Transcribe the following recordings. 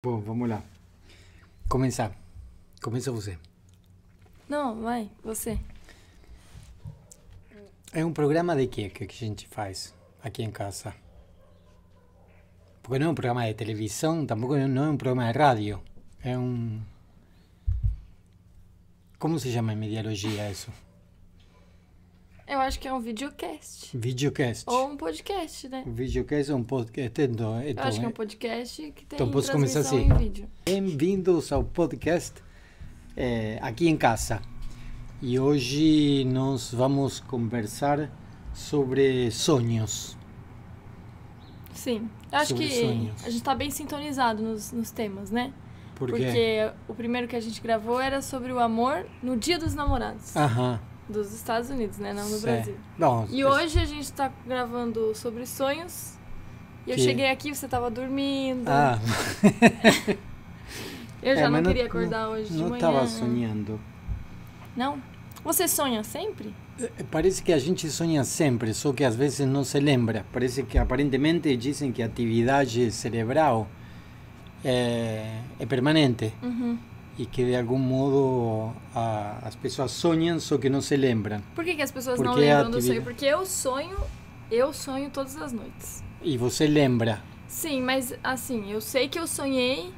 Bom, vamos lá. Começar. Começa você. Não, vai, você. É um programa de quê que a gente faz aqui em casa? Porque não é um programa de televisão, tampouco não é um programa de rádio. É um... Como se chama em mediologia isso? Eu acho que é um videocast. Videocast. Ou um podcast, né? O videocast é um podcast. Eu acho que é um podcast que tem Então posso começar transmissão assim. em vídeo. Bem-vindos ao podcast aqui em casa. E hoje nós vamos conversar sobre sonhos. Sim. Eu acho Sobre que sonhos. a gente tá bem sintonizado nos temas, né? Por quê? Porque o primeiro que a gente gravou era sobre o amor no Dia dos Namorados. Aham. Dos Estados Unidos, né? Não do Certo. Brasil. Bom, E hoje a gente tá gravando sobre sonhos. E eu Que- cheguei aqui, você tava dormindo. Ah, Eu já mas não queria acordar hoje de não manhã. estava sonhando. Não? Você sonha sempre? Parece que a gente sonha sempre, só que às vezes não se lembra. Parece que aparentemente dizem que a atividade cerebral é permanente Uhum. e que de algum modo as pessoas sonham, só que não se lembram. Por que as pessoas Porque não a lembram do atividade- sonho? Porque eu sonho todas as noites. E você lembra. Sim, mas assim, eu sei que eu sonhei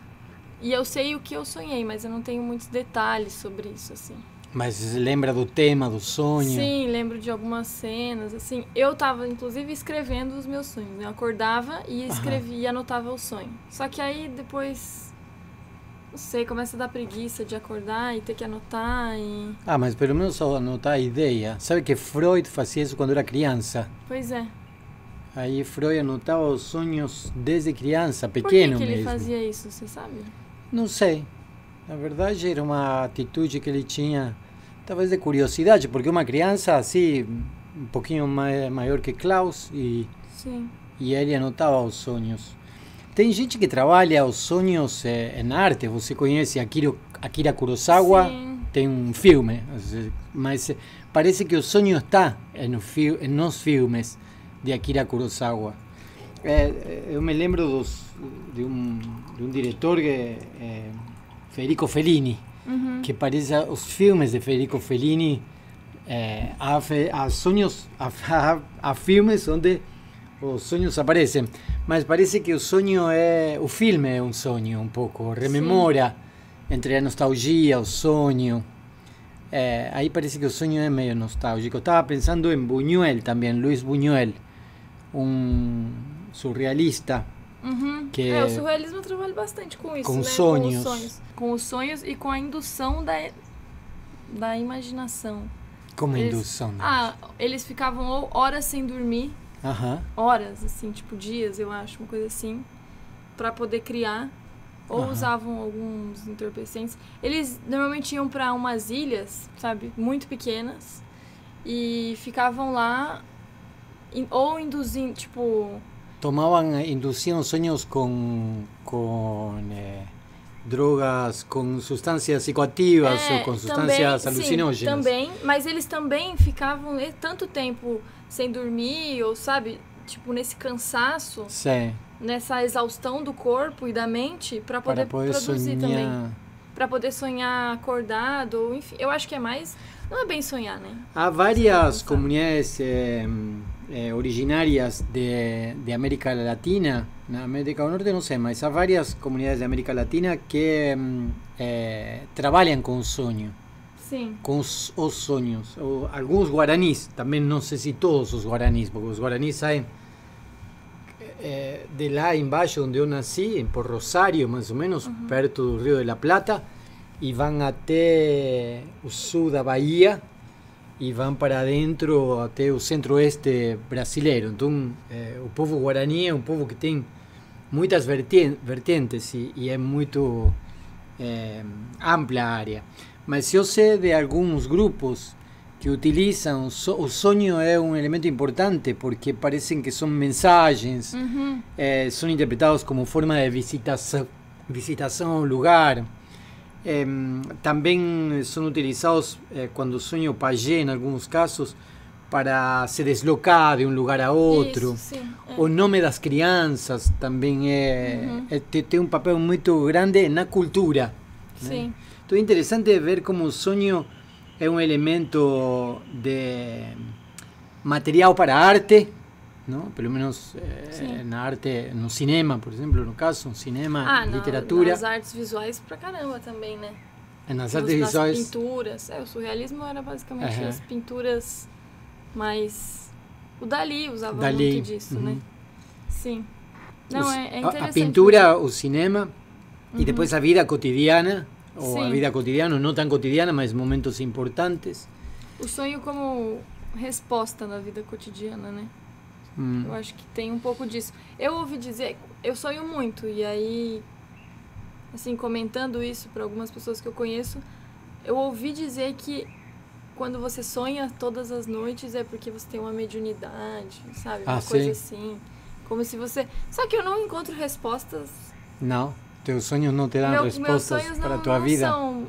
e eu sei o que eu sonhei, mas eu não tenho muitos detalhes sobre isso, assim. Mas você lembra do tema, do sonho? Sim, lembro de algumas cenas, assim. Eu tava, inclusive, escrevendo os meus sonhos, né? Eu acordava e escrevia e anotava o sonho. Só que aí depois, não sei, começa a dar preguiça de acordar e ter que anotar e... Ah, mas pelo menos anotar a ideia. Sabe que Freud fazia isso quando era criança? Pois é. Aí Freud anotava os sonhos desde criança, Por que pequeno que ele mesmo. fazia isso, você sabe? Não sei. Na verdade era uma atitude que ele tinha, talvez de curiosidade, porque uma criança assim, um pouquinho maior que Klaus, e Sim. ele anotava os sonhos. Tem gente que trabalha os sonhos em arte. Você conhece Akira Kurosawa? Sim. Tem um filme, mas parece que o sonho está nos filmes de Akira Kurosawa. Eu me lembro de um diretor que Federico Fellini, Uhum. que parece os filmes de Federico Fellini, há sonhos, há filmes onde os sonhos aparecem, mas parece que o filme é um sonho um pouco, rememora entre a nostalgia, o sonho. Aí parece que o sonho é meio nostálgico. Estava pensando em Buñuel também, Luis Buñuel, um surrealista Uhum. que O surrealismo trabalha bastante com isso, com né? sonhos. Com os sonhos e com a indução da imaginação. como Eles- indução. Eles ficavam ou horas sem dormir, Aham. horas, assim, tipo dias, eu acho, uma coisa assim, pra poder criar. Ou Aham. usavam alguns entorpecentes. Eles normalmente iam pra umas ilhas, sabe, muito pequenas, e ficavam lá, ou induzindo, tipo... Inducían sonhos con drogas, con sustancias psicoactivas ou com sustancias alucinógenas. Sim, também, mas eles também ficavam tanto tempo sem dormir, ou sabe, tipo, nesse cansaço, Sim, nessa exaustão do corpo e da mente, pra para poder poder produzir sonhar. também. Pra poder sonhar acordado, ou enfim, eu acho que é mais... Não é bem sonhar, né? Há várias comunidades originárias de América Latina, na América do Norte não sei, mas há várias comunidades de América Latina que trabalham com o sonho, Sim. com os sonhos. Ou alguns guaranis, também não sei se todos os guaranis, porque os guaranis saem de lá embaixo onde eu nasci, por Rosário, mais ou menos, perto do Rio de la Plata, e vão até o sul da Bahia e vão para dentro até o centro-oeste brasileiro. Então, o povo guarani é um povo que tem muitas vertentes e é muito ampla a área. Mas eu sei de alguns grupos que utilizam o sonho, é um elemento importante porque parecem que são mensagens, Uhum. são interpretados como forma de visitação ao lugar. Também são utilizados quando o sonho pajé, em alguns casos, para se deslocar de um lugar a outro. Isso, sim. O nome das crianças também tem um papel muito grande na cultura. Sim. Né? Então é interessante ver como o sonho é um elemento de material para a arte, não? Pelo menos na arte, no cinema, por exemplo, no caso, no cinema, literatura. Nas artes visuais pra caramba também, né? Nas artes visuais. Nas pinturas. O surrealismo era basicamente as pinturas mais... O Dalí usava muito disso, né? Sim. Não, é interessante. A pintura, o cinema e depois a vida cotidiana, ou a vida cotidiana, não tão cotidiana, mas momentos importantes. O sonho como resposta na vida cotidiana, né? Eu acho que tem um pouco disso. Eu ouvi dizer, eu sonho muito, e aí, assim, comentando isso para algumas pessoas que eu conheço, eu ouvi dizer que quando você sonha todas as noites é porque você tem uma mediunidade, sabe? Uma coisa assim. Como se você... Só que eu não encontro respostas. Não? Teus sonhos não te dão respostas para a tua vida? São,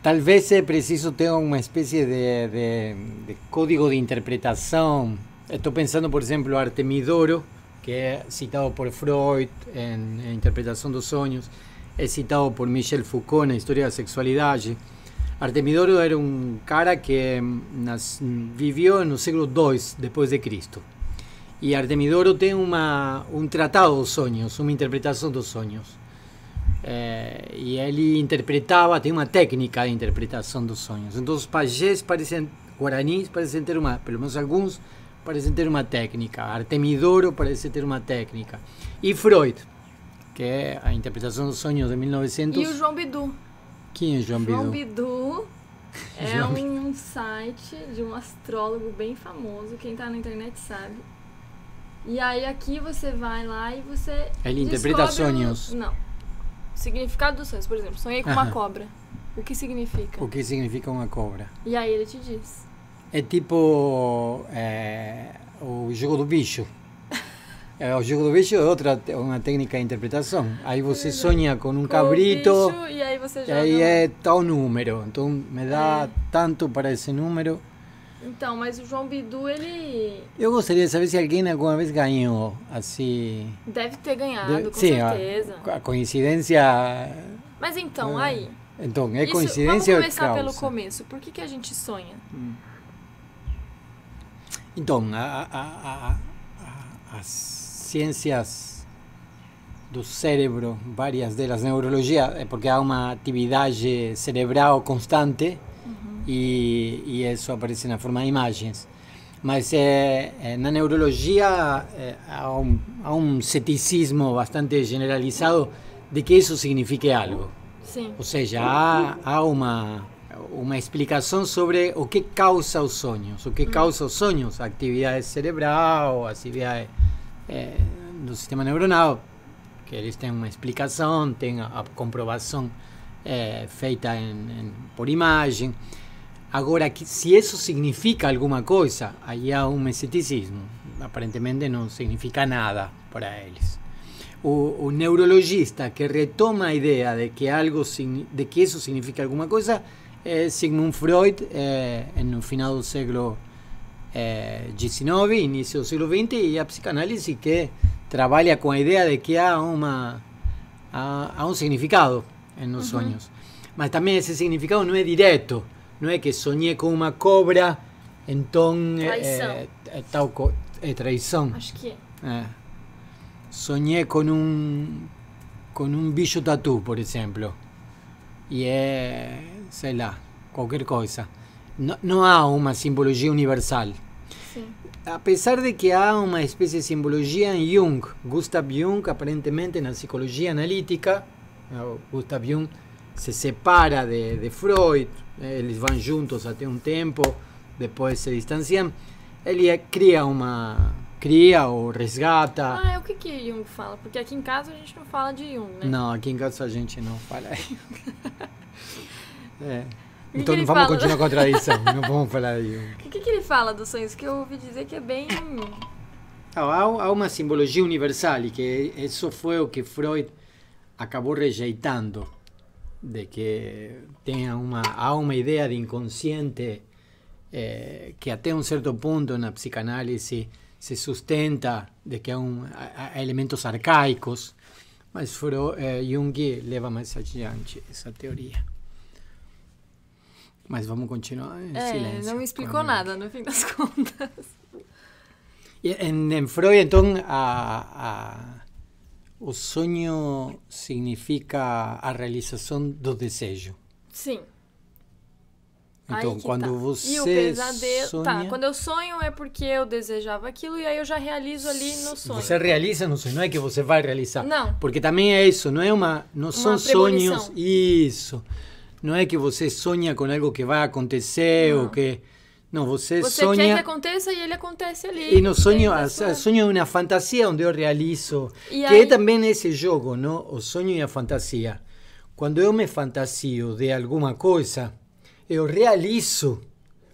Talvez é preciso ter uma espécie de código de interpretação. Estou pensando, por exemplo, Artemidoro, que é citado por Freud em Interpretação dos Sonhos, é citado por Michel Foucault na História da Sexualidade. Artemidoro era um cara que viveu no século II depois de Cristo. E Artemidoro tem um tratado dos sonhos, uma interpretação dos sonhos. E ele interpretava, tem uma técnica de interpretação dos sonhos. Então os pajés guaranis parecem ter pelo menos alguns, parecem ter uma técnica. Artemidoro parece ter uma técnica. E Freud, que é a interpretação dos sonhos de 1900. E o João Bidu. Quem é João Bidu? João Bidu é um site de um astrólogo bem famoso, quem tá na internet sabe. E aí aqui você vai lá e você ele interpreta sonhos. Não. O significado dos sonhos, por exemplo, sonhei com uma cobra. O que significa? O que significa uma cobra? E aí ele te diz. É tipo o jogo do bicho. O jogo do bicho é uma técnica de interpretação. Aí você sonha com um cabrito bicho, e aí você joga. E aí é tal número. Então me dá tanto para esse número. Então, mas o João Bidu, ele... Eu gostaria de saber se alguém alguma vez ganhou, assim... Deve ter ganhado, com certeza. A coincidência... Mas então, aí... Então, é coincidência ou é causa? Vamos começar pelo começo. Por que a gente sonha? Então, as ciências do cérebro, várias delas, neurologia, é porque há uma atividade cerebral constante e isso aparece na forma de imagens. Mas na neurologia há um ceticismo bastante generalizado de que isso signifique algo. Sim. Ou seja, há uma explicação sobre o que causa os sonhos. O que causa os sonhos? A atividade cerebral, a atividade do sistema neuronal, que eles têm uma explicação, têm a comprovação feita por imagem. Agora, se isso significa alguma coisa, aí há um ceticismo. Aparentemente não significa nada para eles. O neurologista que retoma a ideia de que isso significa alguma coisa é Sigmund Freud, no final do século XIX, início do século XX, e a psicanálise que trabalha com a ideia de que há um significado nos sonhos. Mas também esse significado não é direto. Não é que sonhei com uma cobra, então é traição. Acho que é. Sonhei com um bicho tatu, por exemplo. E sei lá, qualquer coisa. Não há uma simbologia universal. sim. Apesar de que há uma espécie de simbologia em Jung. Gustav Jung, aparentemente, na psicologia analítica, Gustav Jung se separa de Freud, eles vão juntos até um tempo, depois se distanciam. Ele cria ou resgata. O que Jung fala? Porque aqui em casa a gente não fala de Jung, né? Não, aqui em casa a gente não fala. Então não vamos continuar com a tradição, não vamos falar de Jung. O que ele fala dos sonhos? Que eu ouvi dizer que é bem... Há uma simbologia universal, e que isso foi o que Freud acabou rejeitando, de que há uma ideia de inconsciente que até um certo ponto na psicanálise se sustenta de que há elementos arcaicos, mas Jung leva mais adiante essa teoria. Mas vamos continuar em silêncio. Não me explicou nada, no fim das contas. E em Freud, então, o sonho significa a realização do desejo. Sim. Então, quando você E o pesadelo... sonha... Tá, quando eu sonho é porque eu desejava aquilo e aí eu já realizo ali no sonho. Você realiza no sonho, não é que você vai realizar. Não. Porque também é isso, não são sonhos... Isso. Não é que você sonha com algo que vai acontecer ou que... Não, você sonha... quer que aconteça e ele acontece ali. E no sonho, sonho é uma fantasia onde eu realizo. E que aí... é também esse jogo, não? O sonho e a fantasia. Quando eu me fantasio de alguma coisa, eu realizo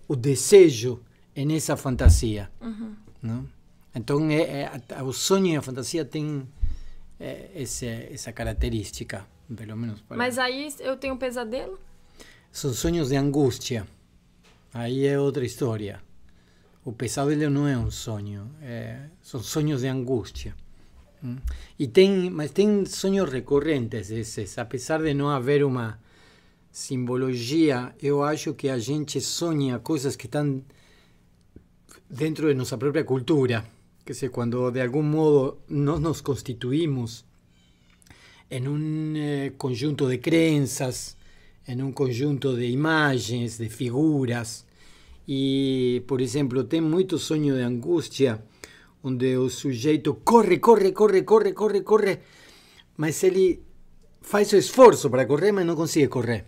o desejo nessa fantasia. Não? Então, o sonho e a fantasia têm essa característica, pelo menos. Mas aí eu tenho um pesadelo? São sonhos de angústia. Aí é outra história. O pesadelo não é um sonho, são sonhos de angústia. Mas tem sonhos recorrentes esses, apesar de não haver uma simbologia, eu acho que a gente sonha coisas que estão dentro de nossa própria cultura. Quer dizer, quando de algum modo nós nos constituímos em um conjunto de crenças, em um conjunto de imagens, de figuras. E, por exemplo, tem muito sonho de angústia, onde o sujeito corre, mas ele faz o esforço para correr, mas não consegue correr.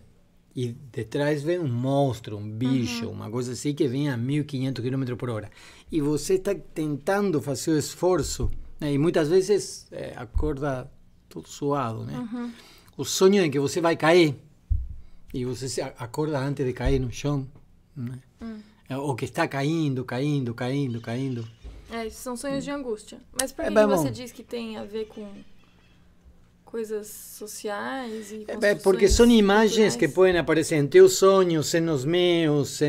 E detrás vem um monstro, um bicho, uma coisa assim que vem a 1.500 km por hora. E você está tentando fazer o esforço, né? E muitas vezes acorda todo suado, né? O sonho é que você vai cair, e você se acorda antes de cair no chão, né? Ou que está caindo. Esses são sonhos de angústia. Mas por que você diz que tem a ver com coisas sociais e porque são imagens culturais? que podem aparecer em teus sonhos, nos meus,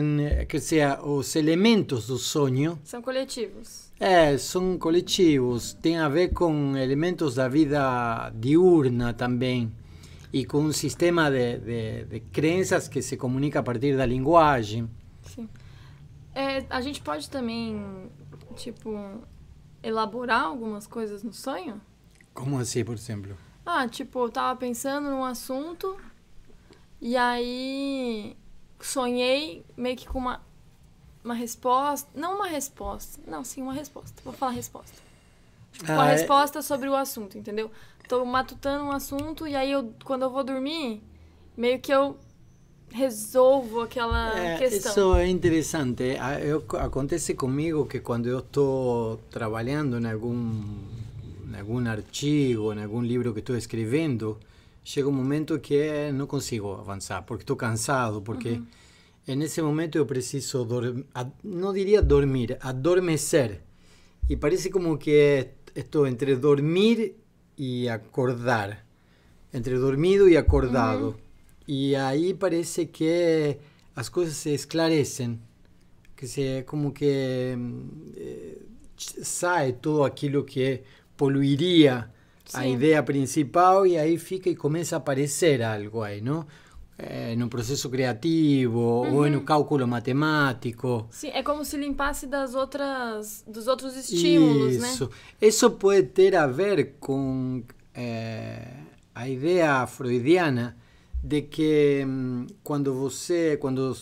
que seja, os elementos do sonho. São coletivos. São coletivos. Tem a ver com elementos da vida diurna também. E com um sistema de crenças que se comunica a partir da linguagem. Sim. A gente pode também, elaborar algumas coisas no sonho? Como assim, por exemplo? Eu tava pensando num assunto e aí sonhei meio que com uma resposta. Não uma resposta. Não, sim, uma resposta. Vou falar resposta. Uma resposta sobre o assunto, entendeu? Tô matutando um assunto e aí quando eu vou dormir, meio que eu resolvo aquela questão. Isso é interessante. Acontece comigo que quando eu estou trabalhando em algum artigo, em algum livro que estou escrevendo, chega um momento que não consigo avançar, porque estou cansado, porque nesse momento eu preciso, não diria dormir, adormecer. E parece como que estou entre dormir e acordar, entre dormido e acordado. E aí parece que as coisas se esclarecem, como que sai todo aquilo que poluiria a ideia principal e aí fica e começa a aparecer algo aí, não? No processo criativo ou no cálculo matemático. Sim, é como se limpasse dos outros estímulos, Isso. né? Isso pode ter a ver com a ideia freudiana de que quando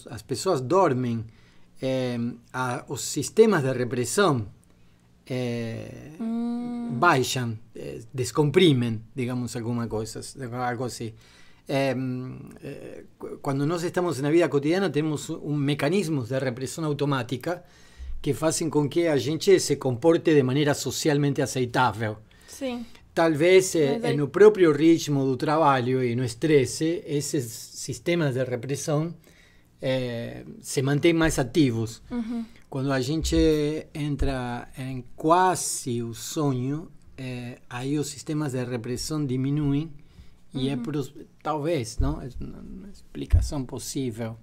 as pessoas dormem, os sistemas de repressão baixam, descomprimem, digamos, alguma coisa, algo assim. Quando nós estamos na vida cotidiana, temos mecanismos de repressão automática que fazem com que a gente se comporte de maneira socialmente aceitável. Sim. Talvez no próprio ritmo do trabalho e no estresse, esses sistemas de repressão se mantêm mais ativos. Quando a gente entra em quase o sonho, aí os sistemas de repressão diminuem e talvez, não? É uma explicação possível.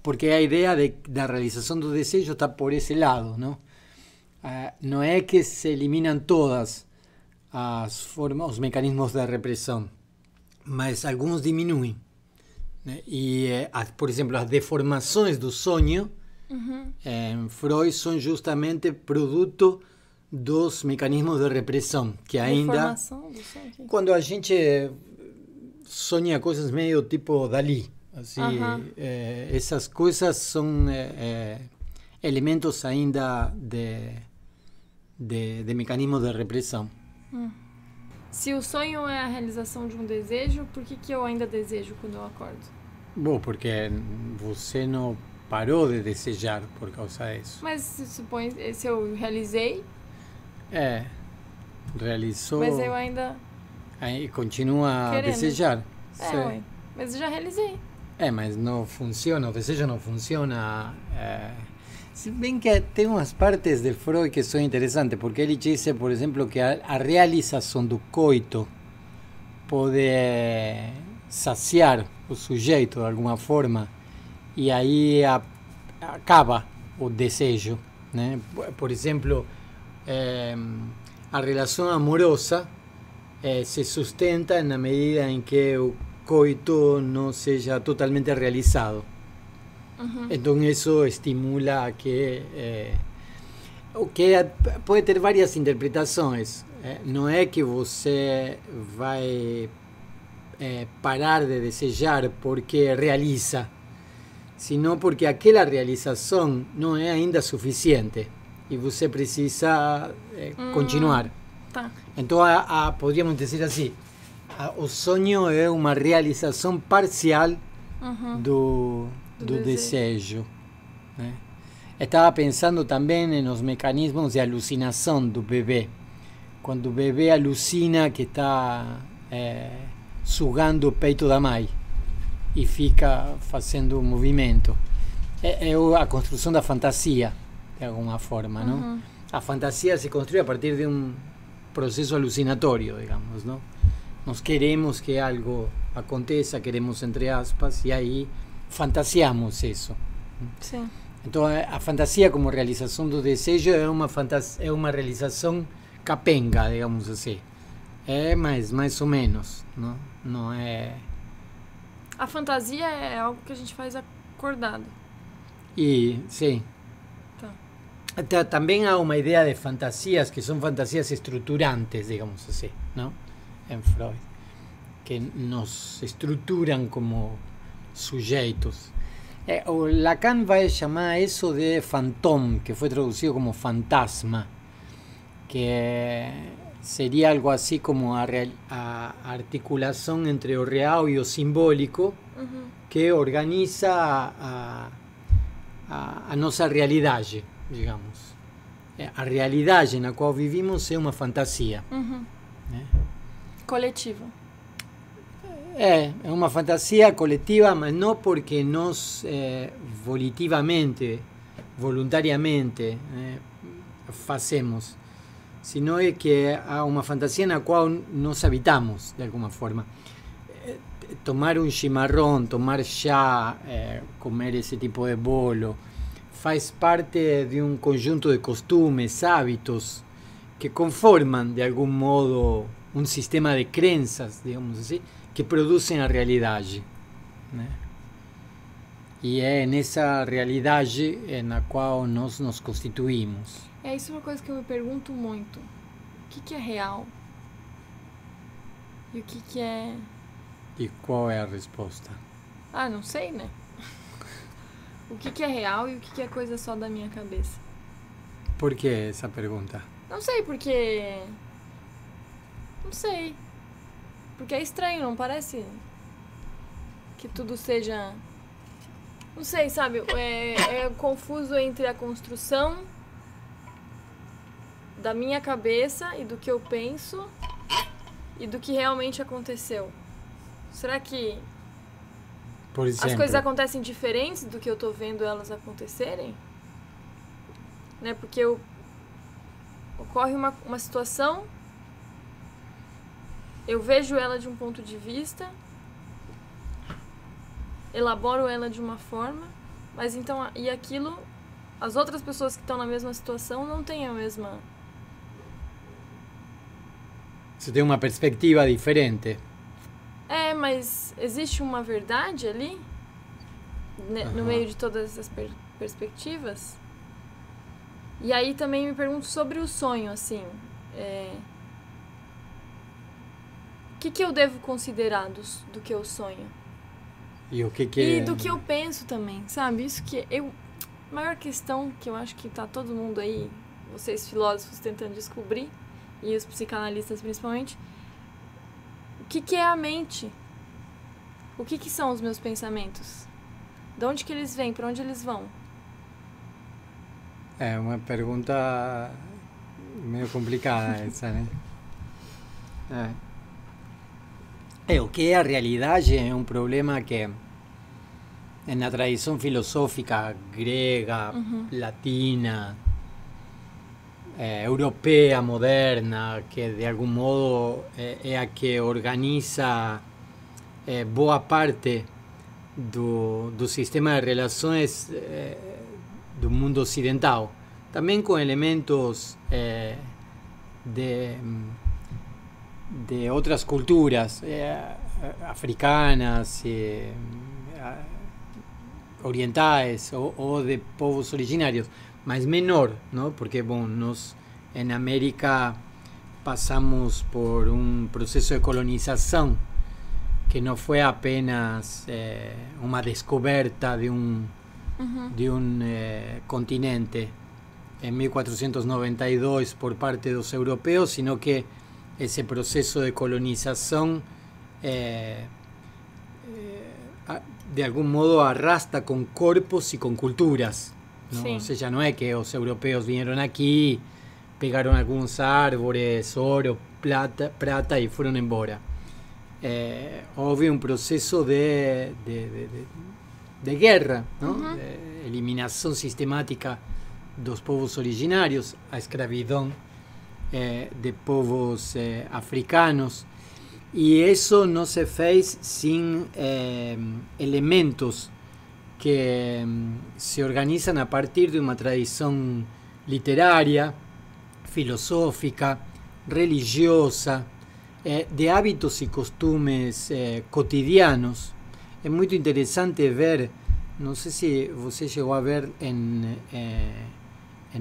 porque a ideia da realização do desejo está por esse lado, não? Não é que se eliminam todas as formas, os mecanismos de repressão, mas alguns diminuem, né? E, por exemplo, as deformações do sonho, em Freud, são justamente produto dos mecanismos de repressão, que ainda... Deformação do sonho? Quando a gente sonha coisas meio tipo Dalí, assim, essas coisas são elementos ainda de mecanismos de repressão. Se o sonho é a realização de um desejo, por que eu ainda desejo quando eu acordo? Bom, porque você não parou de desejar por causa disso. Mas se eu realizei... Realizou... Mas eu ainda... Aí continua querendo. A desejar. Ué, mas eu já realizei. Mas não funciona, o desejo não funciona. Se bem que tem umas partes de Freud que são interessantes, porque ele diz, por exemplo, que a realização do coito pode saciar o sujeito de alguma forma, e aí acaba o desejo, né? Por exemplo, a relação amorosa se sustenta na medida em que o coito não seja totalmente realizado. Então isso estimula a que pode ter várias interpretações. Não é que você vai parar de desejar porque realiza, sino porque aquela realização não é ainda suficiente e você precisa continuar. Tá. Então poderíamos dizer assim, o sonho é uma realização parcial do desejo, né? Estava pensando também nos mecanismos de alucinação do bebê. Quando o bebê alucina que está sugando o peito da mãe e fica fazendo um movimento. É a construção da fantasia, de alguma forma, não? A fantasia se construi a partir de um processo alucinatório, digamos, não? Nós queremos que algo aconteça, queremos entre aspas, e aí fantasiamos isso. Sim. Então a fantasia como realização do desejo é uma realização capenga, digamos assim. Mais ou menos, não? Não é... A fantasia é algo que a gente faz acordado. E, sim. Tá. Também há uma ideia de fantasias que são fantasias estruturantes, digamos assim, não? Em Freud, que nos estruturam como sujeitos. O Lacan vai chamar isso de fantôme, que foi traduzido como fantasma, que seria algo assim como a articulação entre o real e o simbólico, que organiza a nossa realidade, digamos. A realidade na qual vivimos é uma fantasia. Né? Coletiva. É uma fantasia coletiva, mas não porque nós voluntariamente fazemos, sino é que há uma fantasia na qual nós habitamos, de alguma forma. Tomar um chimarrão, tomar chá, comer esse tipo de bolo, faz parte de um conjunto de costumes, hábitos, que conformam, de algum modo, um sistema de crenças, digamos assim, que produzem a realidade, né? E é nessa realidade na qual nós nos constituímos. Isso é uma coisa que eu me pergunto muito. O que é real? E o que é... E qual é a resposta? Não sei, né? O que é real e o que é coisa só da minha cabeça? Por que essa pergunta? Não sei, porque... Não sei. Porque é estranho, não parece? Que tudo seja... Não sei, sabe? É confuso entre a construção da minha cabeça e do que eu penso e do que realmente aconteceu. Será que por exemplo, as coisas acontecem diferentes do que eu tô vendo elas acontecerem? Né? Porque ocorre uma situação, eu vejo ela de um ponto de vista, elaboro ela de uma forma, Mas então, e aquilo, as outras pessoas que estão na mesma situação não têm a mesma... Você tem uma perspectiva diferente. Mas existe uma verdade ali? No meio de todas essas perspectivas? E aí também me pergunto sobre o sonho, assim. O que eu devo considerar do que eu sonho? E o que E do que eu penso também, sabe? Isso que a maior questão que eu acho que tá todo mundo aí, vocês filósofos tentando descobrir, e os psicanalistas principalmente, o que é a mente? O que são os meus pensamentos? De onde que eles vêm? Para onde eles vão? É uma pergunta meio complicada essa, né? O que é a realidade é um problema que na tradição filosófica grega, latina, europea, moderna, que de algum modo é a que organiza boa parte do sistema de relações do mundo ocidental, também com elementos de outras culturas africanas, orientais ou de povos originários, mas menor, ¿no? Porque nós em América passamos por um processo de colonização que não foi apenas uma descoberta de um continente en 1492 por parte de los europeos, sino que ese proceso de colonización de algún modo arrastra con cuerpos y con culturas, ¿no? Sí. O sea, ya no es que los europeos vinieron aquí, pegaron algunos árboles, oro, plata y fueron embora. Obvio, un proceso de guerra, ¿no? De eliminación sistemática dos povos originarios, a escravidão de povos africanos, y eso no se fez sin elementos que se organizan a partir de una tradición literaria, filosófica, religiosa, de hábitos y costumes cotidianos. Es muy interesante ver, no sé si você llegó a ver en el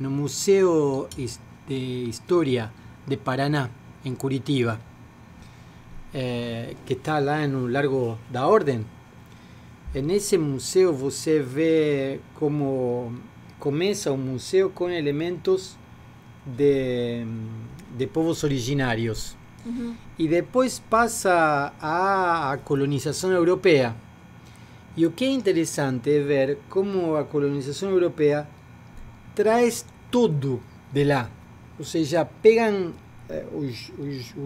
Museo de Historia de Paraná, en Curitiba, que está lá en un Largo da Orden. En ese museo você ve como comienza un museo con elementos de povos originarios. Y después pasa a colonización europea. Y lo que es interesante es ver cómo a colonización europea trae todo de lá. Ou seja, pegan o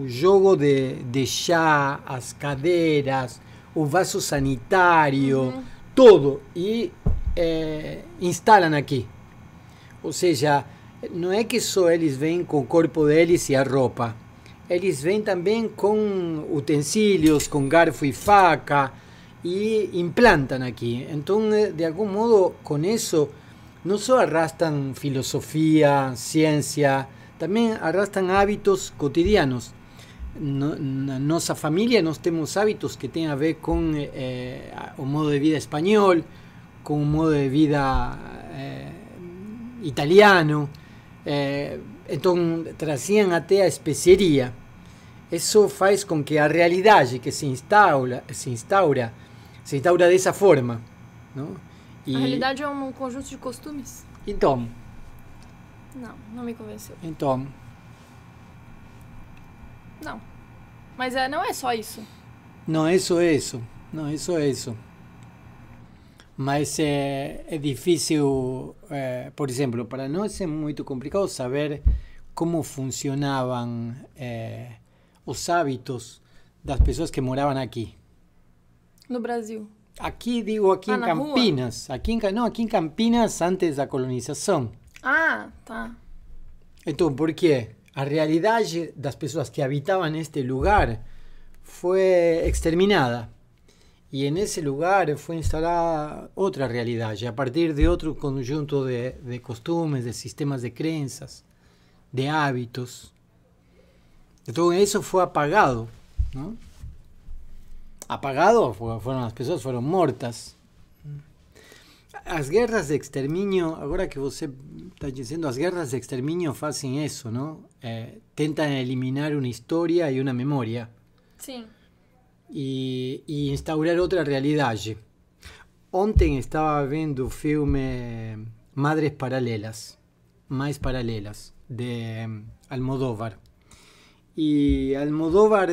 jogo de chá, as cadeiras, o vaso sanitário, todo, e instalam aqui. Ou seja, não é que só eles vêm com o corpo deles e a roupa. Eles vêm também com utensílios, com garfo e faca, e implantam aqui. Então, de algum modo, com isso, não só arrastam filosofia, ciência, também arrastam hábitos cotidianos. Na nossa família, nós temos hábitos que têm a ver com o modo de vida espanhol, com o modo de vida italiano. Então, traziam até a especiaria. Isso faz com que a realidade que se instaura dessa forma, não? A realidade é um conjunto de costumes? Então. Não me convenceu. Então. Não. Mas não é só isso. Não é só isso. Não é só isso. Mas é difícil, por exemplo, para nós é muito complicado saber como funcionavam os hábitos das pessoas que moravam aqui. No Brasil? Aqui, digo, aqui em Campinas. Aqui em Campinas antes da colonização. Ah, tá. Então, por quê? A realidade das pessoas que habitavam este lugar foi exterminada. Y en ese lugar fue instalada otra realidad, a partir de otro conjunto de costumbres, de sistemas de creencias, de hábitos. Todo eso fue apagado, ¿no? Apagado fueron las personas, fueron mortas. As guerras de exterminio, agora que você está dizendo, as guerras de exterminio fazem isso, não? Tentam eliminar uma história e uma memória. Sim. E instaurar outra realidade. Ontem estava vendo o filme Madres Paralelas, Mais Paralelas, de Almodóvar. E Almodóvar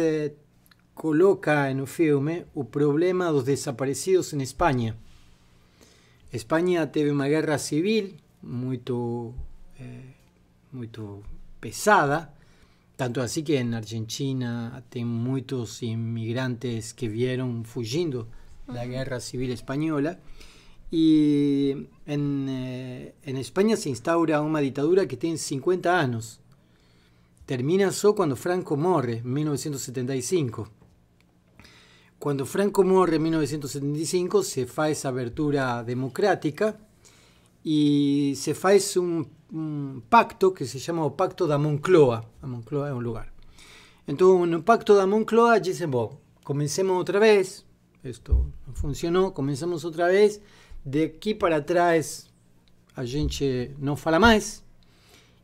coloca no filme o problema dos desaparecidos em Espanha. Espanha teve uma guerra civil muito pesada, tanto assim que na Argentina tem muitos imigrantes que vieram fugindo da guerra civil espanhola, e em Espanha se instaura uma ditadura que tem 50 anos. Termina só quando Franco morre, em 1975. Quando Franco morre em 1975, se faz a abertura democrática e se faz um pacto que se chama o Pacto da Moncloa. A Moncloa é um lugar. Então, no Pacto da Moncloa, dizem, bom, comencemos outra vez, isto não funcionou, começamos outra vez, daqui para trás a gente não fala mais.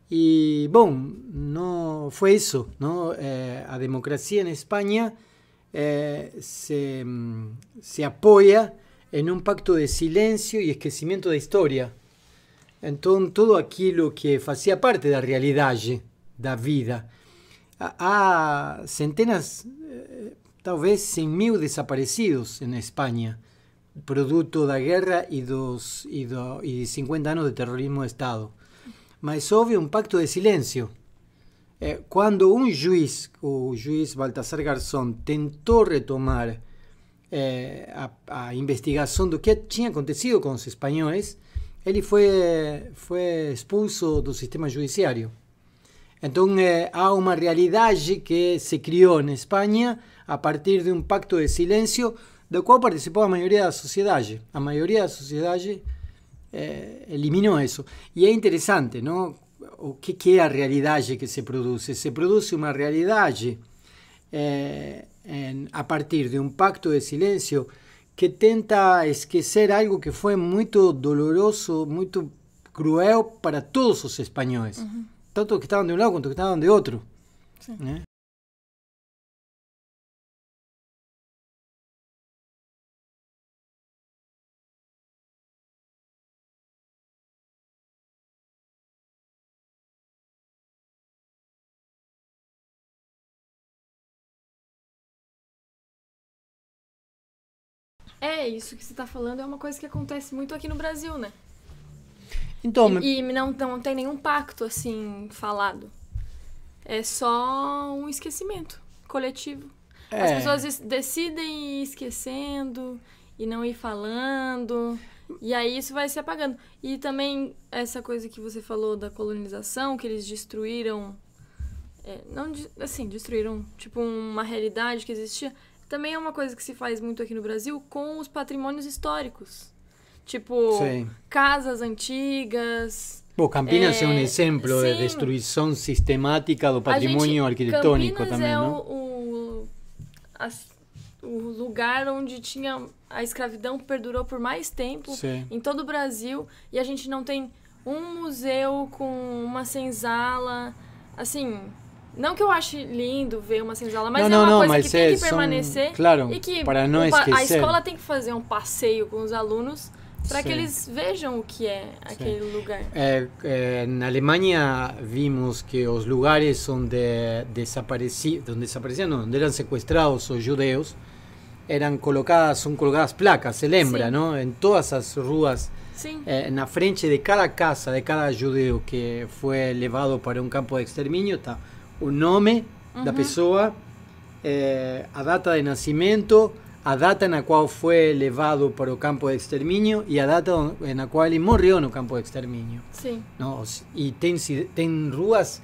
E, bom, não foi isso, não? A democracia em Espanha se apoia em um pacto de silêncio e esquecimento da história. Então, tudo aquilo que fazia parte da realidade da vida. Há centenas, talvez 100.000 desaparecidos em Espanha, produto da guerra e de 50 anos de terrorismo de Estado. Mas houve um pacto de silêncio. Quando um juiz, o juiz Baltasar Garzón, tentou retomar a investigação do que tinha acontecido com os espanhóis, ele foi expulso do sistema judiciário. Então, há uma realidade que se criou na Espanha a partir de um pacto de silêncio do qual participou a maioria da sociedade. A maioria da sociedade eliminou isso. E é interessante, não? O que é a realidade que se produz? Se produz uma realidade a partir de um pacto de silêncio que tenta esquecer algo que foi muito doloroso, muito cruel para todos os espanhóis. Uhum. Tanto que estavam de um lado quanto que estavam de outro. Sim. Isso que você está falando é uma coisa que acontece muito aqui no Brasil, né? Então, e não tem nenhum pacto, assim, falado. É só um esquecimento coletivo. As pessoas decidem ir esquecendo e não ir falando, e aí isso vai se apagando. E também essa coisa que você falou da colonização, que eles destruíram... destruíram, tipo, uma realidade que existia... Também é uma coisa que se faz muito aqui no Brasil com os patrimônios históricos. Tipo, sim, casas antigas. Bom, Campinas é um exemplo de destruição sistemática do patrimônio arquitetônico também, não? O lugar onde a escravidão perdurou por mais tempo, sim, em todo o Brasil. E a gente não tem um museu com uma senzala, assim... Não que eu ache lindo ver uma senzala, mas uma coisa que tem que permanecer. Claro, e que para não esquecer. A escola tem que fazer um passeio com os alunos para que eles vejam o que é aquele lugar. Na Alemanha vimos que os lugares onde desapareciam, onde eram sequestrados os judeus, são colocadas placas, se lembra, não? Em todas as ruas. Na frente de cada casa, de cada judeu que foi levado para um campo de extermínio, está o nome da pessoa, a data de nascimento, a data na qual foi levado para o campo de extermínio e a data na qual ele morreu no campo de extermínio. Sim. Não, e tem ruas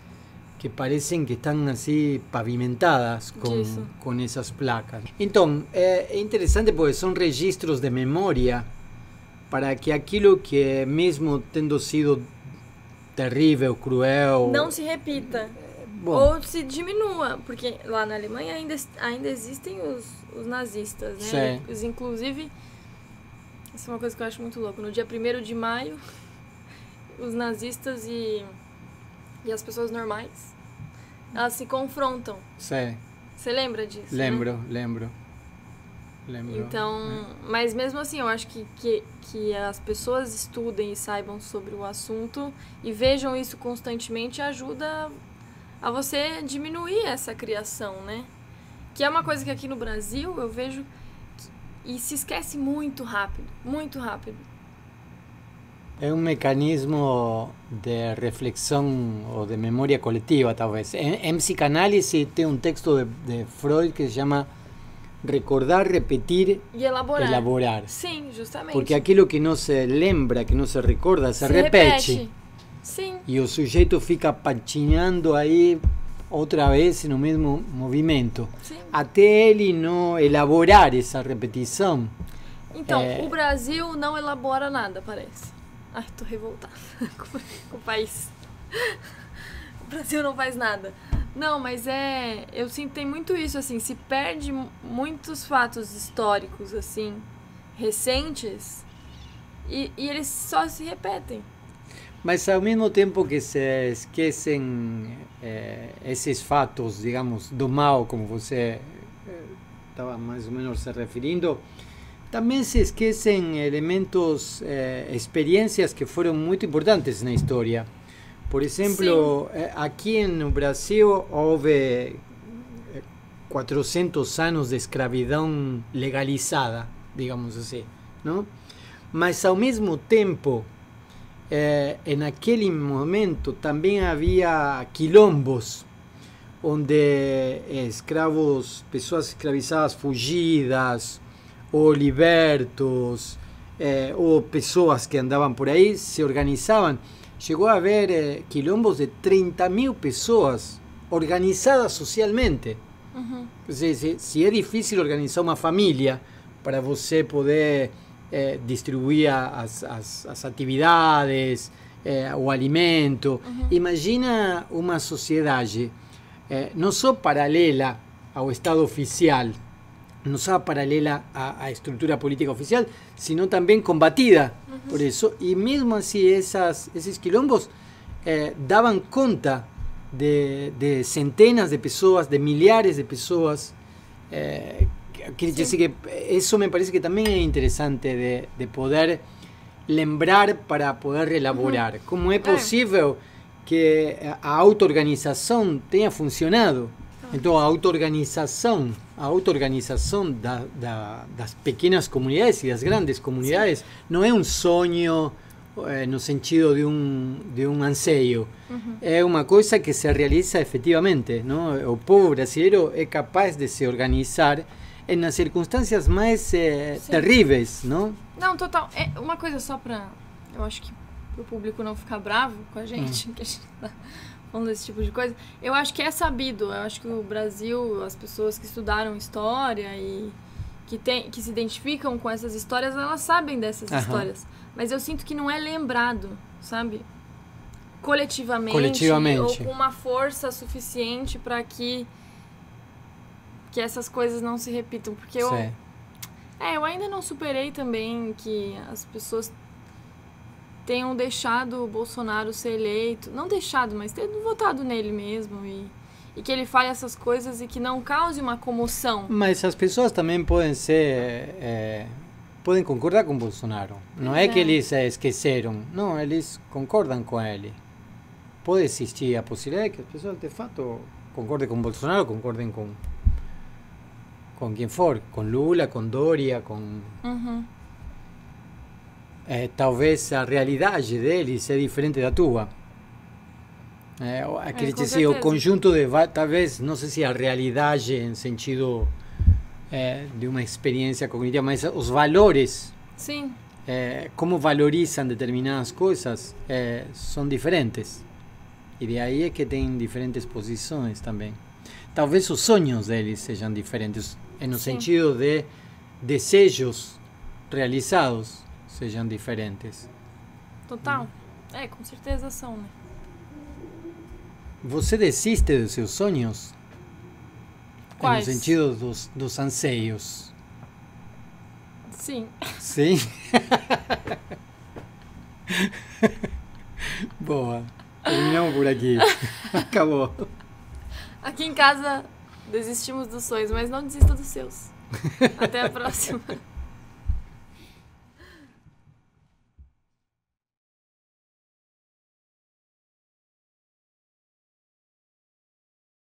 que parecem que estão assim pavimentadas com essas placas. Então, é interessante porque são registros de memória para que aquilo que mesmo tendo sido terrível, cruel... não se repita. Ou se diminua, porque lá na Alemanha ainda existem os nazistas, né? Eles, inclusive, isso é uma coisa que eu acho muito louco. No dia 1º de maio, os nazistas e as pessoas normais, elas se confrontam. Sim. Você lembra disso? Lembro. Então, mas mesmo assim, eu acho que as pessoas estudem e saibam sobre o assunto e vejam isso constantemente ajuda a você diminuir essa criação, né? Que é uma coisa que aqui no Brasil eu vejo e se esquece muito rápido, muito rápido. É um mecanismo de reflexão ou de memória coletiva, talvez. Em psicanálise tem um texto de Freud que se chama Recordar, Repetir e Elaborar. Sim, justamente. Porque aquilo que não se lembra, que não se recorda, se repete. Sim. E o sujeito fica patinando aí outra vez no mesmo movimento. Sim. Até ele não elaborar essa repetição. Então, o Brasil não elabora nada, parece. Ai, tô revoltada com o país. O Brasil não faz nada. Não, mas eu sinto que tem muito isso, assim, se perde muitos fatos históricos, assim, recentes, e eles só se repetem. Mas ao mesmo tempo que se esquecem esses fatos, digamos, do mal, como você estava mais ou menos se referindo, também se esquecem elementos, experiências que foram muito importantes na história. Por exemplo, aqui no Brasil houve 400 anos de escravidão legalizada, digamos assim, não? Mas ao mesmo tempo, naquele momento também havia quilombos, onde escravos, pessoas escravizadas fugidas, ou libertos, ou pessoas que andavam por aí, se organizavam. Chegou a haver quilombos de 30.000 pessoas organizadas socialmente. Uhum. Se é difícil organizar uma família para você poder distribuir as atividades, o alimento, imagina uma sociedade não só paralela ao Estado oficial, não só paralela à estrutura política oficial, sino também combatida por isso. E mesmo assim, esses quilombos davam conta de centenas de pessoas, de milhares de pessoas. Quer dizer que isso me parece que também é interessante de poder lembrar para poder elaborar. Como é possível que a auto-organização tenha funcionado? Então, a auto-organização das pequenas comunidades e das grandes comunidades não é um sonho no sentido de um anseio. É uma coisa que se realiza efetivamente, não? O povo brasileiro é capaz de se organizar nas circunstâncias mais terríveis, não? Não, total. É uma coisa só para, eu acho que o público não ficar bravo com a gente, que a gente tá falando desse tipo de coisa. Eu acho que é sabido. Eu acho que o Brasil, as pessoas que estudaram história e que se identificam com essas histórias, elas sabem dessas histórias. Mas eu sinto que não é lembrado, sabe? Coletivamente. Ou com uma força suficiente para que essas coisas não se repitam. Porque eu ainda não superei também que as pessoas tenham deixado o Bolsonaro ser eleito. Não deixado, mas ter votado nele mesmo. E que ele fale essas coisas e que não cause uma comoção. Mas as pessoas também podem ser... podem concordar com Bolsonaro. Não é que eles esqueceram. Não, eles concordam com ele. Pode existir a possibilidade que as pessoas, de fato, concordem com Bolsonaro, concordem com quem for. Com Lula, com Dória, com... talvez a realidade deles é diferente da tua. Quer dizer, o conjunto de... Talvez, não sei se a realidade em sentido de uma experiência cognitiva, mas os valores, como valorizam determinadas coisas, são diferentes. E de aí é que tem diferentes posições também. Talvez os sonhos deles sejam diferentes, no Sim. sentido de desejos realizados sejam diferentes. Total. É, com certeza são, né? Você desiste dos seus sonhos? Quais? No sentido dos anseios. Sim. Sim? Boa. Terminamos por aqui. Acabou. Aqui em casa desistimos dos sonhos, mas não desista dos seus. Até a próxima.